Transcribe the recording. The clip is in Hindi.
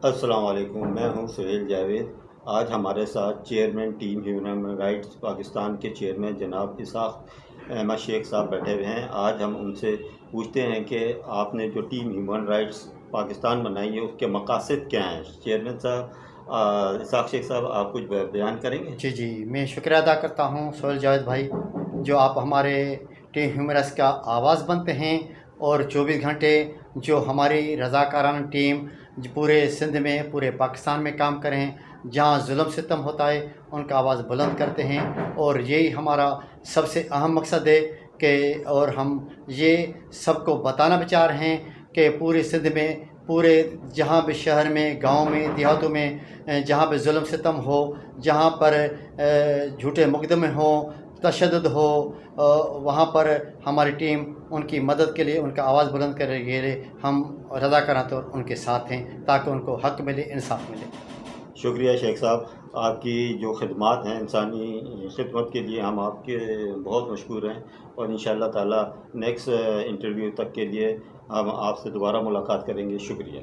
अस्सलाम वालेकुम, मैं हूं सुहेल जावेद। आज हमारे साथ chairman team human rights Pakistan के चेयरमैन जनाब इसाक अहमद शेख साहब बैठे हुए हैं। आज हम उनसे पूछते हैं कि आपने जो टीम ह्यूमन राइट्स पाकिस्तान बनाई है उसके मकासद क्या हैं। चेयरमैन साहब इसाक शेख साहब, आप कुछ बयान करेंगे? जी जी, मैं शुक्रिया अदा करता हूँ सोहेल जावेद भाई, जो आप हमारे टीम ह्यूमरस का आवाज़ बनते हैं और 24 घंटे जो हमारी रज़ाकाराना टीम जो पूरे सिंध में, पूरे पाकिस्तान में काम करें, जहाँ जुल्म सितम होता है उनका आवाज़ बुलंद करते हैं। और यही हमारा सबसे अहम मकसद है कि और हम ये सबको बताना भी चाह रहे हैं कि पूरे सिंध में, पूरे जहाँ भी शहर में, गांव में, देहातों में जहाँ पे जुल्म सितम हो, जहाँ पर झूठे मुकदमे हों, तशद्दुद हो, वहाँ पर हमारी टीम उनकी मदद के लिए, उनका आवाज़ बुलंद करने के लिए हम रज़ाकाराना तौर उनके साथ हैं, ताकि उनको हक़ मिले, इंसाफ मिले। शुक्रिया शेख साहब, आपकी जो खिदमात हैं इंसानी खिदमत के लिए हम आपके बहुत मशहूर हैं। और इंशाअल्लाह ताला नेक्स्ट इंटरव्यू तक के लिए हम आपसे दोबारा मुलाकात करेंगे। शुक्रिया।